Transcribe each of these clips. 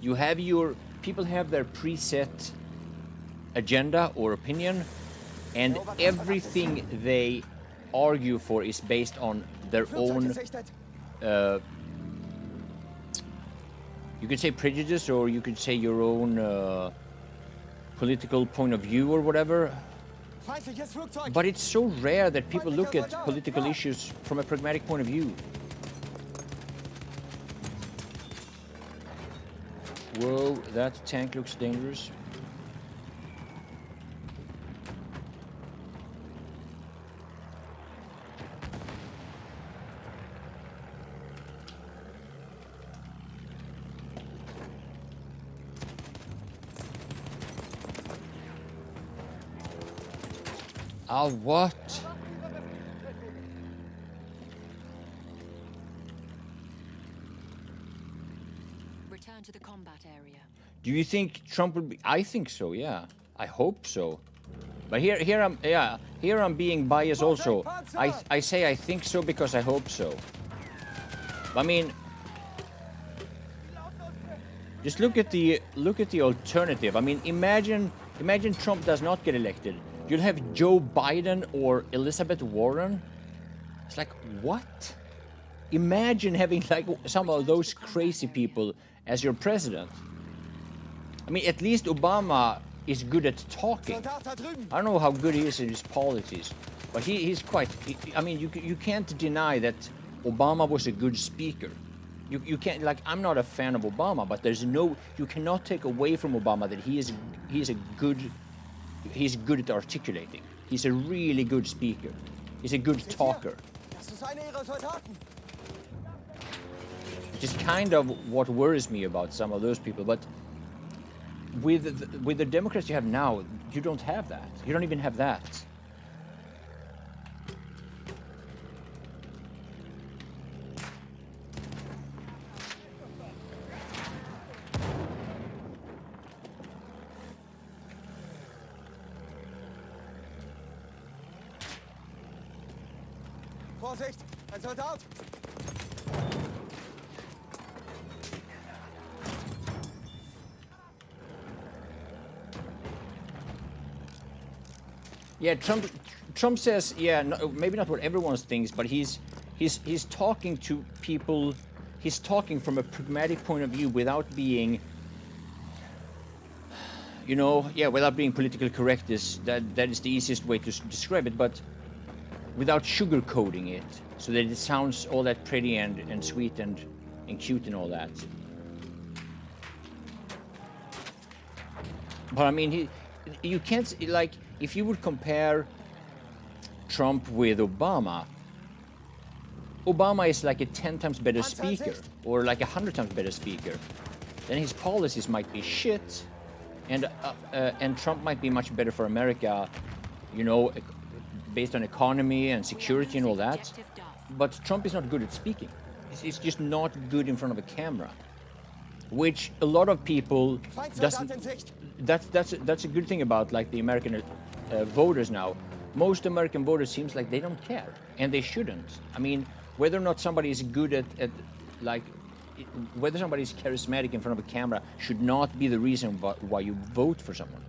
You have your people have their preset agenda or opinion, and everything they argue for is based on their own. You could say prejudice, or you could say your own political point of view or whatever. But it's so rare that people look at political issues from a pragmatic point of view. Whoa, that tank looks dangerous. Ah, what? Return to the combat area. Do you think Trump would be? I think so. Yeah, I hope so. But here I'm being biased also. I say I think so because I hope so. I mean, just look at the alternative. I mean, imagine Trump does not get elected. You'll have Joe Biden or Elizabeth Warren. It's like, what? Imagine having like some of those crazy people as your president. I mean, at least Obama is good at talking. I don't know how good he is in his policies, but he's quite. I mean, you can't deny that Obama was a good speaker. You can't, like, I'm not a fan of Obama, but you cannot take away from Obama that he's good at articulating. He's a really good speaker. He's a good talker. Which is kind of what worries me about some of those people. But with the Democrats you have now, you don't have that. You don't even have that. Vorsicht, ein Soldat! Yeah, Trump says, yeah, no, maybe not what everyone thinks, but he's talking to people. He's talking from a pragmatic point of view without being, without being politically correct. That is the easiest way to describe it, but without sugarcoating it, so that it sounds all that pretty and sweet and cute and all that. But I mean, you can't, like, if you would compare Trump with Obama is like a 10 times better speaker, or like 100 times better speaker. Then his policies might be shit, and Trump might be much better for America, based on economy and security and all that. But Trump is not good at speaking. He's just not good in front of a camera, which a lot of people doesn't. That's a good thing about like the American voters now. Most American voters seems like they don't care, and they shouldn't. I mean, whether or not somebody is good at like whether somebody is charismatic in front of a camera should not be the reason why you vote for someone.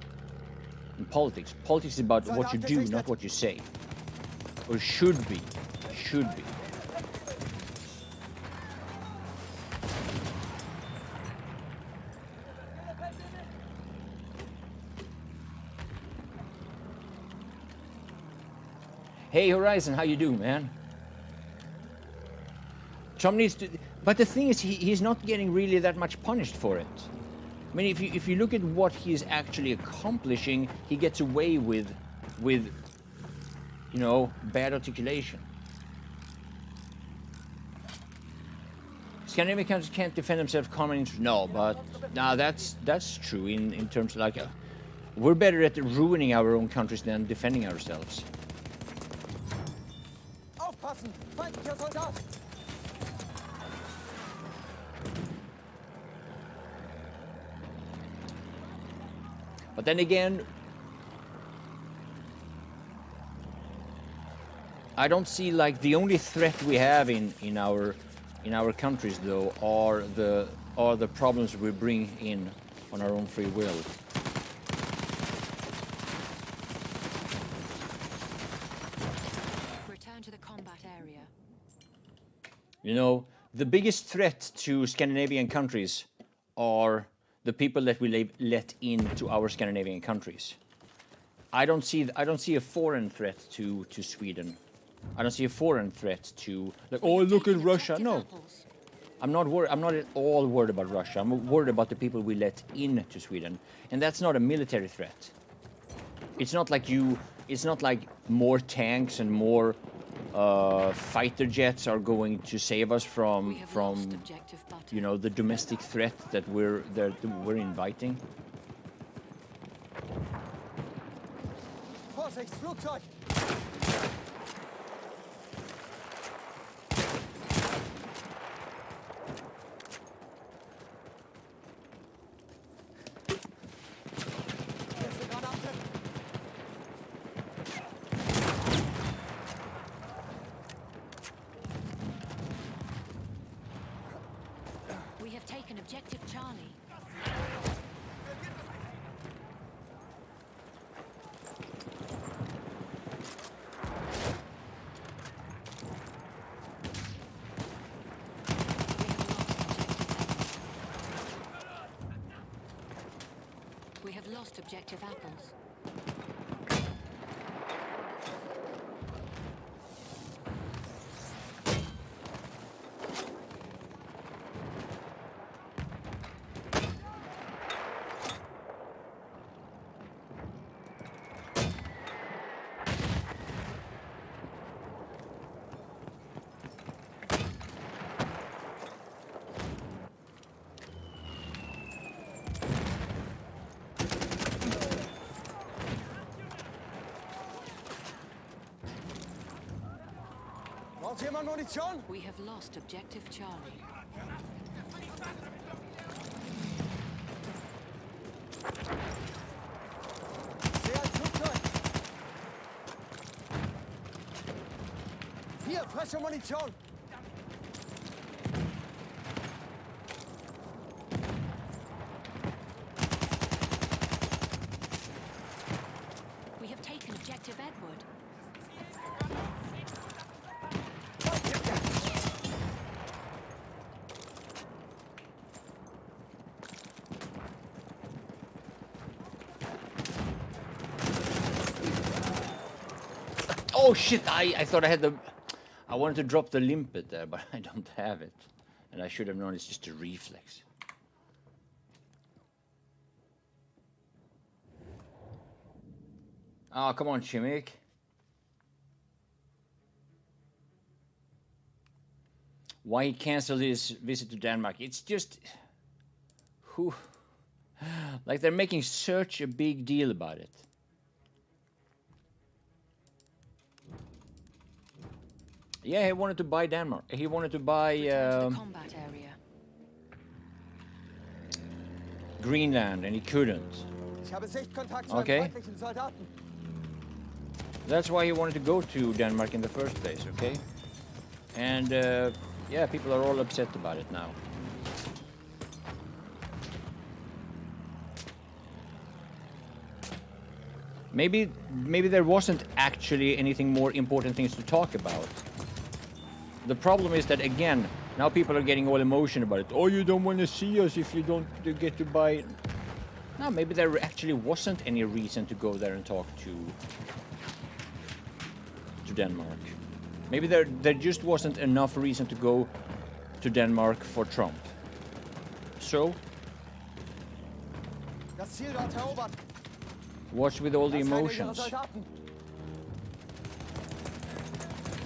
In politics is about what you do, not what you say, or should be. Hey Horizon, how you doing, man? Trump needs to, but the thing is, he's not getting really that much punished for it. I mean, if you look at what he's actually accomplishing, he gets away with bad articulation. Scandinavian countries can't defend themselves commenting. No, but that's true in terms of like we're better at ruining our own countries than defending ourselves. Aufpassen! Feindlicher Soldat! But then again, I don't see like the only threat we have in our countries though are are the problems we bring in on our own free will. Return to the combat area. You know, the biggest threat to Scandinavian countries are the people that we let into our Scandinavian countries. I don't see a foreign threat to Sweden. I don't see a foreign threat to, like, oh, look at Russia. No, I'm not worried. I'm not at all worried about Russia. I'm worried about the people we let into Sweden, and that's not a military threat. It's not like It's not like more tanks and more fighter jets are going to save us from you know, the domestic threat that we're inviting. Vorsicht, Flugzeug! Erste Granate! We have taken objective Charlie. We have lost objective apples. Braucht jemand Munition? We have lost objective Charlie. Sehe ein Flugzeug! Hier, frische Munition! We have taken objective Edward. Oh shit, I thought I had I wanted to drop the limpet there, but I don't have it. And I should have known it's just a reflex. Oh, come on, Chimik. Why he canceled his visit to Denmark? It's just... Who... Like, they're making such a big deal about it. Yeah, he wanted to buy Denmark. He wanted to buy Return to the combat area. Greenland, and he couldn't. Ich habe Sichtkontakt zu Okay. einem feindlichen Soldaten. That's why he wanted to go to Denmark in the first place, okay? And yeah, people are all upset about it now. Maybe there wasn't actually anything more important things to talk about. The problem is that, again, now people are getting all emotional about it. Oh, you don't want to see us if you don't get to buy... No, maybe there actually wasn't any reason to go there and talk to Denmark. Maybe there just wasn't enough reason to go to Denmark for Trump. So, Das Ziel dort erobern. what's with all the Das ist einer ihrer emotions? Soldaten.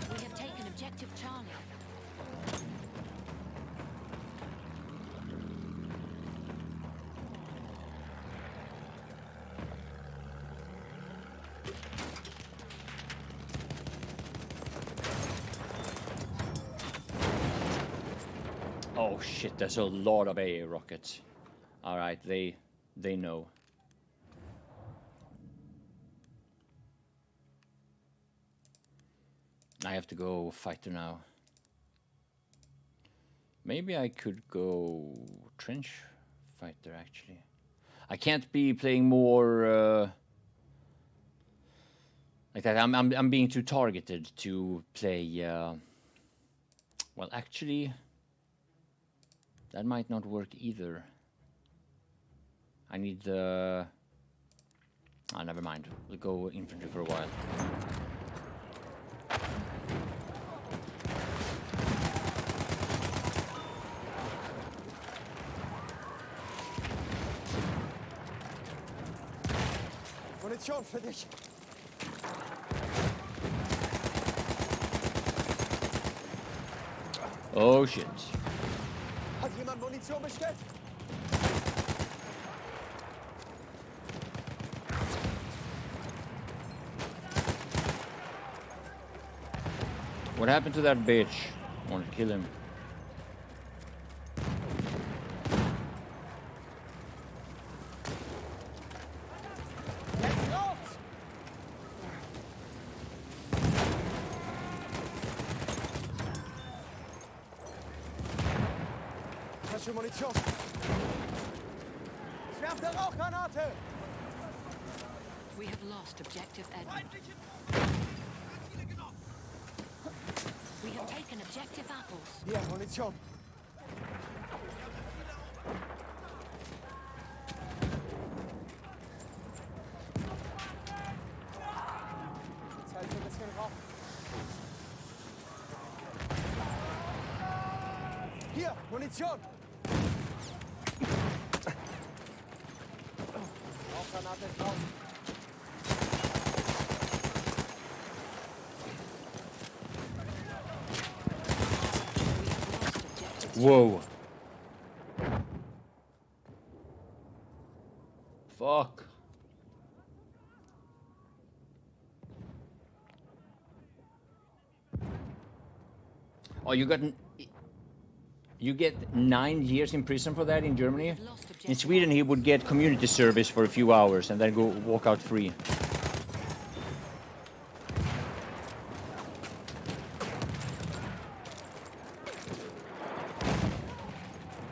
We have taken objective Charlie. Oh shit, there's a lot of AA rockets. Alright, they know. I have to go fighter now. Maybe I could go trench fighter, actually. I can't be playing more like that. I'm being too targeted to play. Well, actually, that might not work either. I need the. Oh, never mind. We'll go infantry for a while. Munition für dich. Oh shit. Hat jemand Munition bestellt? What happened to that bitch? I want to kill him. Jetzt raus! Falsche Munition. Ich werfe eine Rauchgranate! We have lost objective Edward. We have taken objective apples. Hier, Munition. Zeit für ein bisschen Rauch. Hier, Munition. Rauchgranate ist draußen. Whoa. Fuck. Oh, you get 9 years in prison for that in Germany. In Sweden, he would get community service for a few hours and then go walk out free.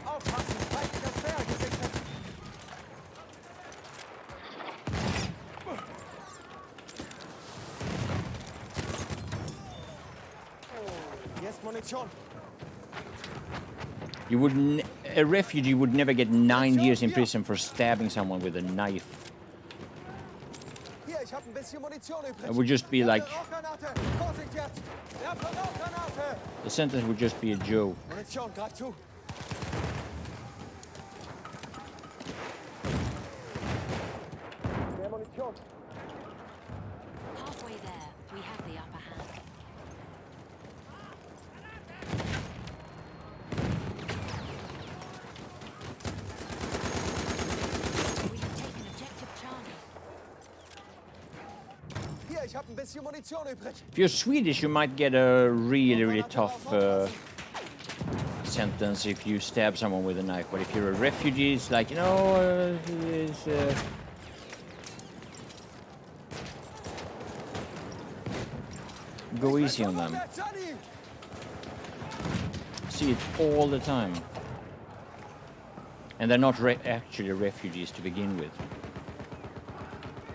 Aufpassen, feindlicher Speer gesichtet. Hier ist Munition. You would a refugee would never get 9 years in prison for stabbing someone with a knife. Hier, ich habe ein bisschen Munition übrig. It would just be like Rauchgranate. Vorsicht jetzt. Werfe Rauchgranate. the sentence would just be a joke. Munition, greif zu. Mehr Munition. Halfway there, we have the upper hand. We have taken objective Charlie. Hier, ich habe ein bisschen Munition übrig. If you're Swedish, you might get a really tough sentence if you stab someone with a knife. But if you're a refugee, it's like, you know, go easy on them. See it all the time. And they're not actually refugees to begin with.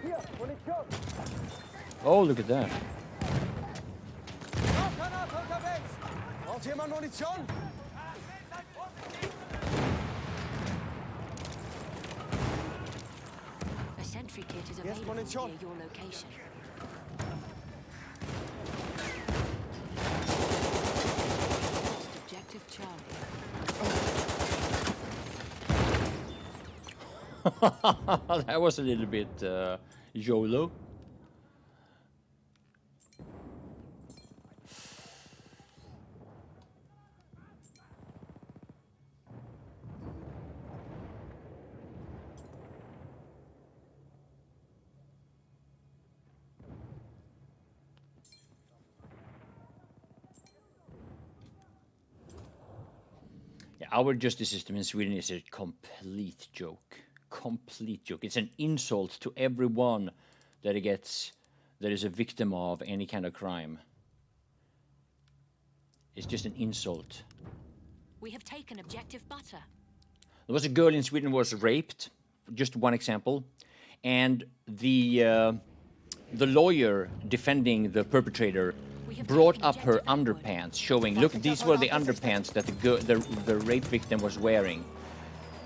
Hier, Munition. Oh, look at that. Rauchgranate unterwegs. Braucht jemand Munition? A sentry kit is Yes, available Munition. near your location. Lost objective Charlie. That was a little bit YOLO. Yeah, our justice system in Sweden is a complete joke. Complete joke. It's an insult to everyone that is a victim of any kind of crime. It's just an insult. We have taken objective butter. There was a girl in Sweden who was raped, just one example, and the lawyer defending the perpetrator brought up her underpants, showing, look, these were the underpants that the rape victim was wearing,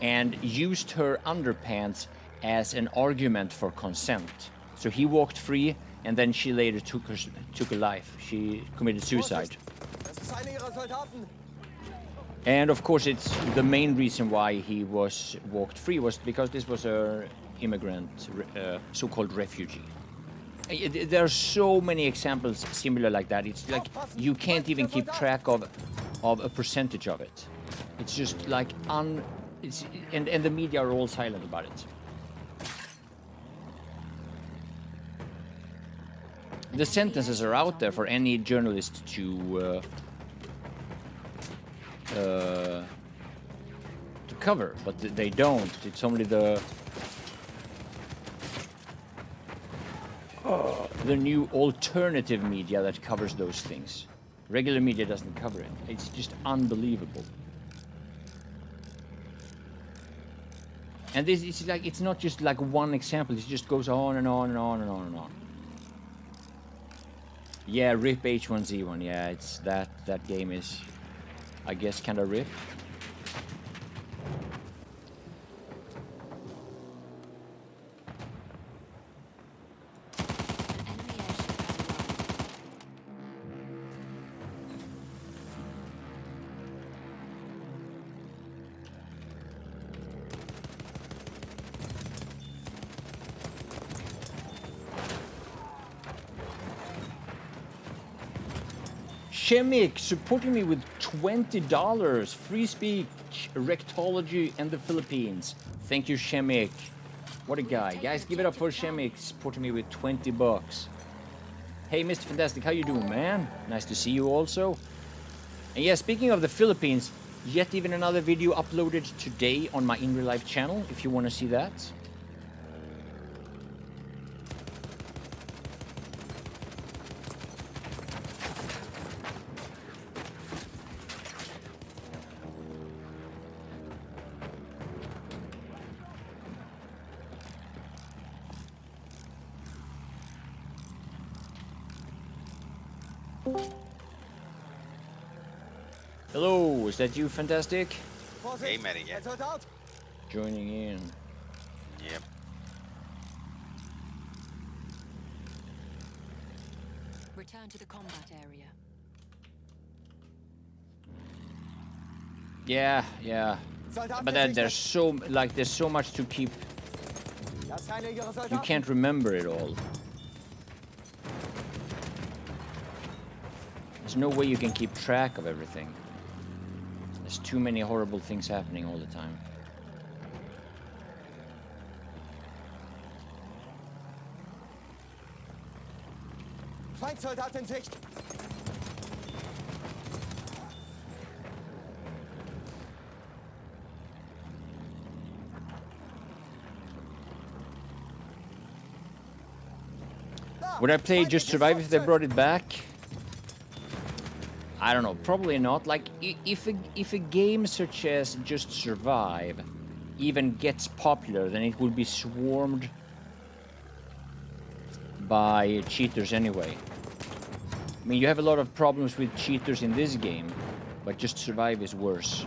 and used her underpants as an argument for consent. So he walked free, and then she later took her life. She committed suicide. Das ist einer ihrer Soldaten. And of course, it's the main reason why he was walked free was because this was a immigrant, so-called refugee. There are so many examples similar like that. It's like you can't even keep track of a percentage of it. It's just like and the media are all silent about it. The sentences are out there for any journalist to cover, but they don't. It's only the new alternative media that covers those things. Regular media doesn't cover it. It's just unbelievable. And this is like, it's not just like one example. It just goes on and on and on and on and on. Yeah, RIP H1Z1. Yeah, it's that game is, I guess, kind of RIP. Chemic supporting me with $20. Free speech, rectology, and the Philippines. Thank you, Chemic. What a guy. Guys, give it up for Chemic supporting me with $20. Hey, Mr. Fantastic, how you doing, man? Nice to see you also. And yeah, speaking of the Philippines, yet even another video uploaded today on my In Real Life channel, if you want to see that. Hello, is that you, Fantastic? Hey, Matty, yeah. Ein Soldat. Joining in. Yep. Return to the combat area. Yeah. Soldat But there's so much to keep. Das ist einer ihrer You Soldaten. can't remember it all. There's no way you can keep track of everything. There's too many horrible things happening all the time. Feindsoldat in Sicht. Would I play Just Survive if they brought it back? I don't know, probably not. Like, if a game such as Just Survive even gets popular, then it will be swarmed by cheaters anyway. I mean, you have a lot of problems with cheaters in this game, but Just Survive is worse.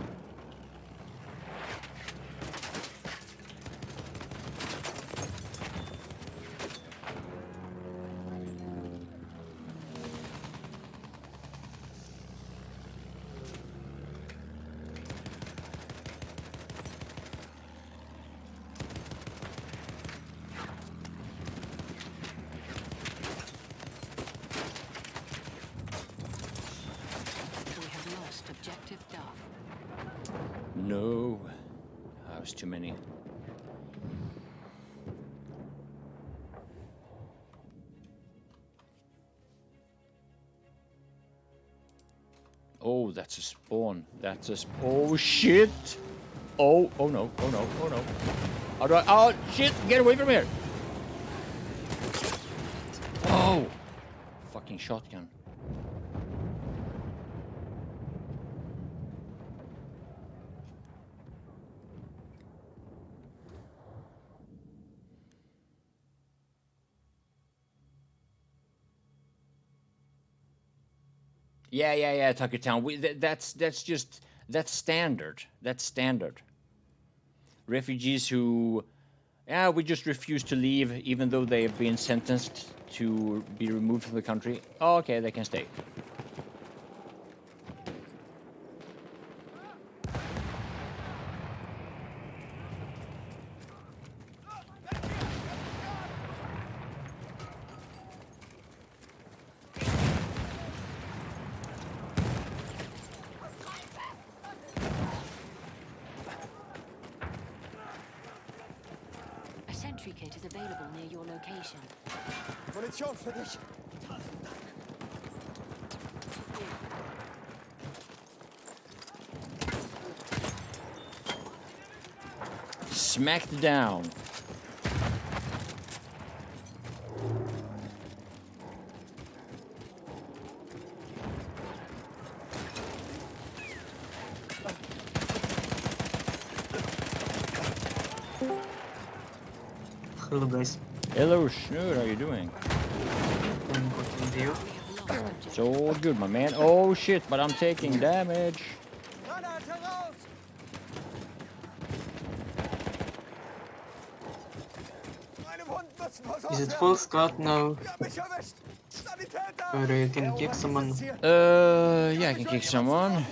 No, that was too many. Oh, that's a spawn. That's a oh shit! Oh no! How do I? Oh shit! Get away from here! Oh, fucking shotgun. Yeah, Tucker Town. That's standard. That's standard. Refugees who, we just refuse to leave, even though they have been sentenced to be removed from the country. Oh, okay, they can stay. A sentry kit is available near your location. Munition für dich. Smacked down. Hello guys. Hello, Schnood, how you doing? I'm good with you. We have lost objective. So good, my man. Oh shit, but I'm taking damage. Granate raus! Meine Wunden müssen versorgt Is it werden. full squad now? Ihr habt mich erwischt! Sanitäter! Or you can kick someone? Yeah, I can kick someone.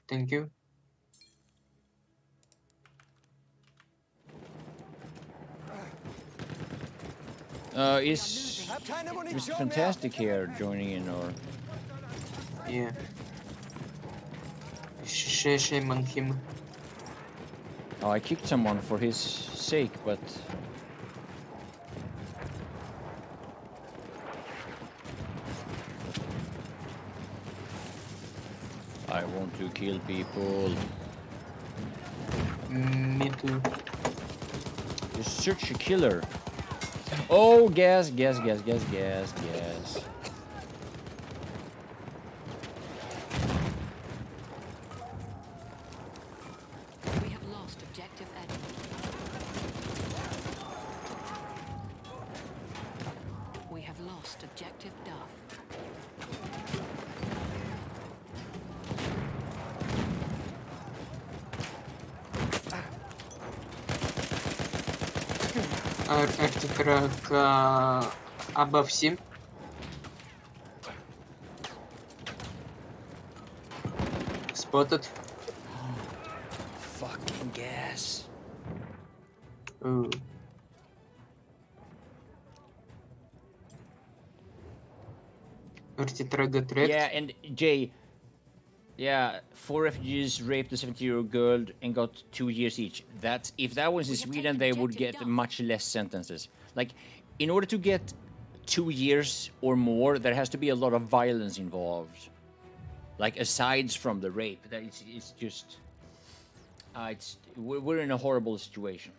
Thank you. Is Hab keine Mr. Munition Fantastic here joining in, or? Yeah. Shame on him. Oh, I kicked someone for his sake, but... I want to kill people. Me too. You're such a killer. Oh, gas. We have lost objective Edward. We have lost objective Duff. Arctic Rock above C. Spotted. Fucking gas. Ooh. Arctic Rock got wrecked. Yeah, and Jay, 4 refugees raped a 70-year-old girl and got 2 years each. That's, if that was in We have Sweden, taken they would objective get Duff. much less sentences. Like, in order to get 2 years or more, there has to be a lot of violence involved. Like, aside from the rape, that it's just, we're in a horrible situation.